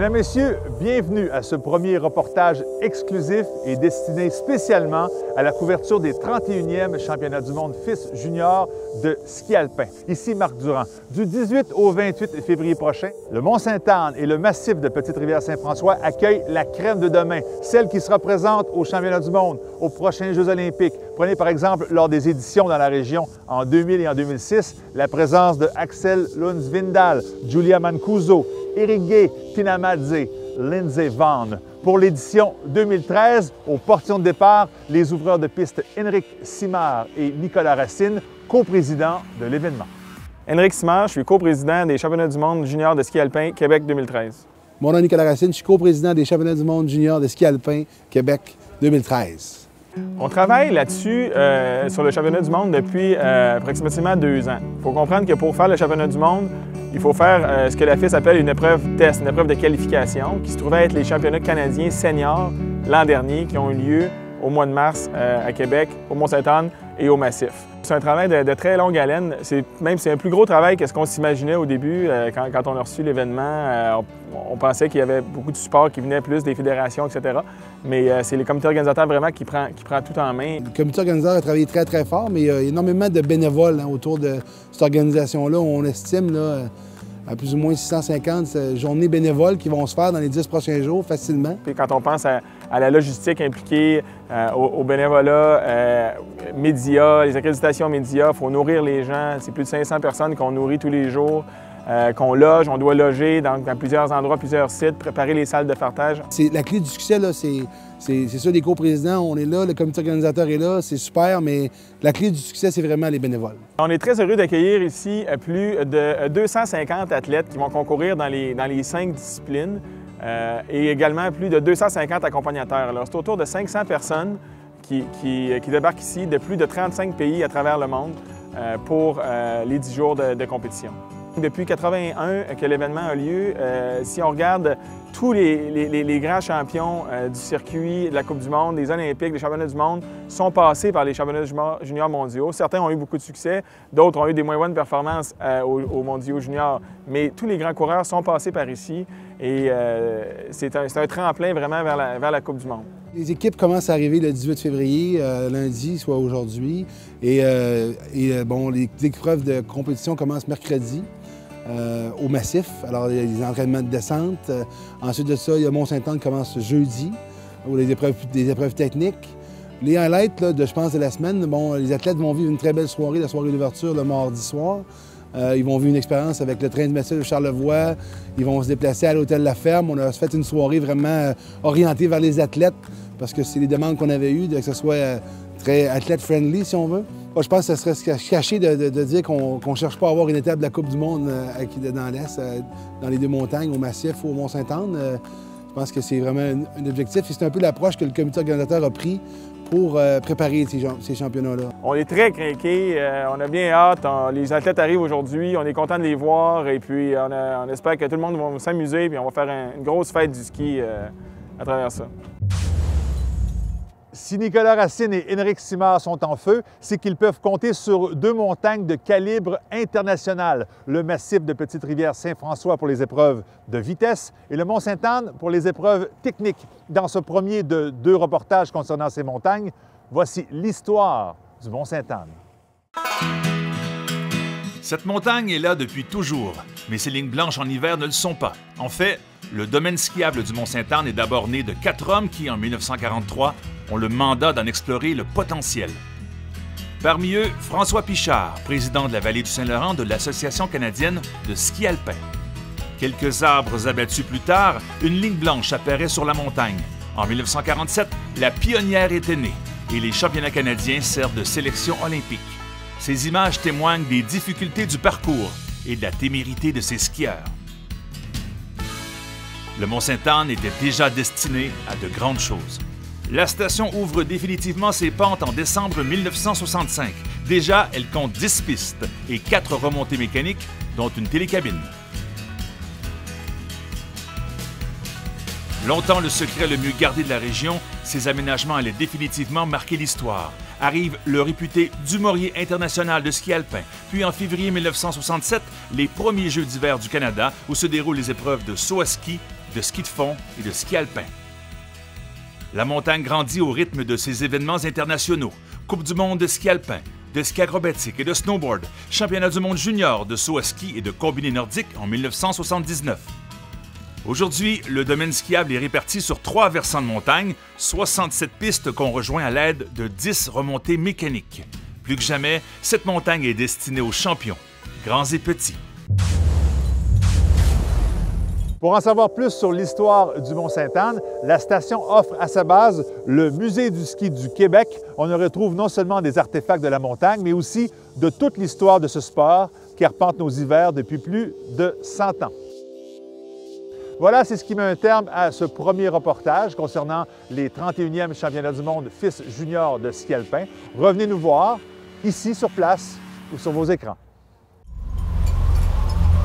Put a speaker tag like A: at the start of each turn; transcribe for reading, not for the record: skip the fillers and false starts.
A: Mesdames, Messieurs, bienvenue à ce premier reportage exclusif et destiné spécialement à la couverture des 31e Championnats du monde FIS Junior de ski alpin. Ici Marc Durand. Du 18 au 28 février prochain, le Mont-Sainte-Anne et le massif de Petite-Rivière-Saint-François accueillent la crème de demain, celle qui sera présente aux Championnats du monde, aux prochains Jeux olympiques. Prenez par exemple lors des éditions dans la région en 2000 et en 2006, la présence de Axel Lund-Svindal, Julia Mancuso, Eric Gay, Tina Madze, Lindsey Vonn. Pour l'édition 2013, au portillon de départ, les ouvreurs de piste Henrik Simard et Nicolas Racine, coprésidents de l'événement.
B: Henrik Simard, je suis coprésident des Championnats du monde junior de ski alpin Québec 2013.
C: Mon nom est Nicolas Racine, je suis coprésident des Championnats du monde junior de ski alpin Québec 2013.
B: On travaille là-dessus sur le championnat du monde depuis approximativement 2 ans. Il faut comprendre que pour faire le championnat du monde, il faut faire ce que la FIS appelle une épreuve test, une épreuve de qualification, qui se trouvait être les championnats canadiens seniors l'an dernier, qui ont eu lieu au mois de mars à Québec, au Mont-Sainte-Anne et au Massif. C'est un travail de très longue haleine. C'est un plus gros travail que ce qu'on s'imaginait au début. Quand on a reçu l'événement, on pensait qu'il y avait beaucoup de support qui venait plus des fédérations, etc. Mais c'est le comité organisateur vraiment qui prend tout en main.
C: Le comité organisateur a travaillé très, très fort, mais il y a énormément de bénévoles autour de cette organisation-là. On estime à plus ou moins 650 journées bénévoles qui vont se faire dans les 10 prochains jours facilement.
B: Puis quand on pense à la logistique impliquée, au bénévolat, médias, les accréditations médias, il faut nourrir les gens. C'est plus de 500 personnes qu'on nourrit tous les jours, qu'on loge. On doit loger dans plusieurs endroits, plusieurs sites, préparer les salles de partage.
C: La clé du succès, c'est ça, les coprésidents, on est là, le comité organisateur est là, c'est super, mais la clé du succès, c'est vraiment les bénévoles.
B: On est très heureux d'accueillir ici plus de 250 athlètes qui vont concourir dans les 5 disciplines et également plus de 250 accompagnateurs. Alors, c'est autour de 500 personnes qui débarquent ici de plus de 35 pays à travers le monde pour les 10 jours de compétition. Depuis 1981 que l'événement a lieu, si on regarde tous les grands champions du circuit, de la Coupe du monde, des Olympiques, des Championnats du monde, sont passés par les Championnats juniors mondiaux. Certains ont eu beaucoup de succès, d'autres ont eu des moins bonnes performances aux mondiaux juniors, mais tous les grands coureurs sont passés par ici et c'est un tremplin vraiment vers la Coupe du monde.
C: Les équipes commencent à arriver le 18 février, lundi, soit aujourd'hui, et bon, les épreuves de compétition commencent mercredi. Au Massif. Alors, il y a des entraînements de descente. Ensuite de ça, il y a Mont-Sainte-Anne qui commence jeudi, où des épreuves techniques. Les highlights, je pense, de la semaine, bon, les athlètes vont vivre une très belle soirée, la soirée d'ouverture le mardi soir. Ils vont vivre une expérience avec le train de massif de Charlevoix. Ils vont se déplacer à l'hôtel La Ferme. On a fait une soirée vraiment orientée vers les athlètes, parce que c'est les demandes qu'on avait eues, que ce soit très athlète-friendly, si on veut. Moi, je pense que ce serait caché de dire qu'on ne cherche pas à avoir une étape de la Coupe du monde dans l'Est, dans les 2 montagnes, au Massif ou au Mont-Sainte-Anne. Je pense que c'est vraiment un objectif et c'est un peu l'approche que le comité organisateur a pris pour préparer ces championnats-là. On
B: est très craqués, on a bien hâte. Les athlètes arrivent aujourd'hui, on est content de les voir et puis on espère que tout le monde va s'amuser et on va faire une grosse fête du ski à travers ça.
A: Si Nicolas Racine et Henrik Simard sont en feu, c'est qu'ils peuvent compter sur 2 montagnes de calibre international. Le massif de Petite-Rivière-Saint-François pour les épreuves de vitesse et le Mont-Sainte-Anne pour les épreuves techniques. Dans ce premier de 2 reportages concernant ces montagnes, voici l'histoire du Mont-Sainte-Anne.
D: Cette montagne est là depuis toujours, mais ses lignes blanches en hiver ne le sont pas. En fait, le domaine skiable du Mont-Sainte-Anne est d'abord né de 4 hommes qui, en 1943, ont le mandat d'en explorer le potentiel. Parmi eux, François Pichard, président de la vallée du Saint-Laurent de l'Association canadienne de ski alpin. Quelques arbres abattus plus tard, une ligne blanche apparaît sur la montagne. En 1947, la pionnière était née et les championnats canadiens servent de sélection olympique. Ces images témoignent des difficultés du parcours et de la témérité de ces skieurs. Le Mont-Sainte-Anne était déjà destiné à de grandes choses. La station ouvre définitivement ses pentes en décembre 1965. Déjà, elle compte 10 pistes et 4 remontées mécaniques, dont une télécabine. Longtemps le secret le mieux gardé de la région, ces aménagements allaient définitivement marquer l'histoire. Arrive le réputé Dumorier international de ski alpin, puis en février 1967, les premiers Jeux d'hiver du Canada où se déroulent les épreuves de saut à ski, de ski de fond et de ski alpin. La montagne grandit au rythme de ses événements internationaux, Coupe du monde de ski alpin, de ski acrobatique et de snowboard, championnat du monde junior de saut à ski et de combiné nordique en 1979. Aujourd'hui, le domaine skiable est réparti sur 3 versants de montagne, 67 pistes qu'on rejoint à l'aide de 10 remontées mécaniques. Plus que jamais, cette montagne est destinée aux champions, grands et petits.
A: Pour en savoir plus sur l'histoire du Mont-Sainte-Anne, la station offre à sa base le Musée du ski du Québec. On y retrouve non seulement des artefacts de la montagne, mais aussi de toute l'histoire de ce sport qui arpente nos hivers depuis plus de 100 ans. Voilà, c'est ce qui met un terme à ce premier reportage concernant les 31e championnats du monde FIS junior de ski alpin. Revenez nous voir ici sur place ou sur vos écrans.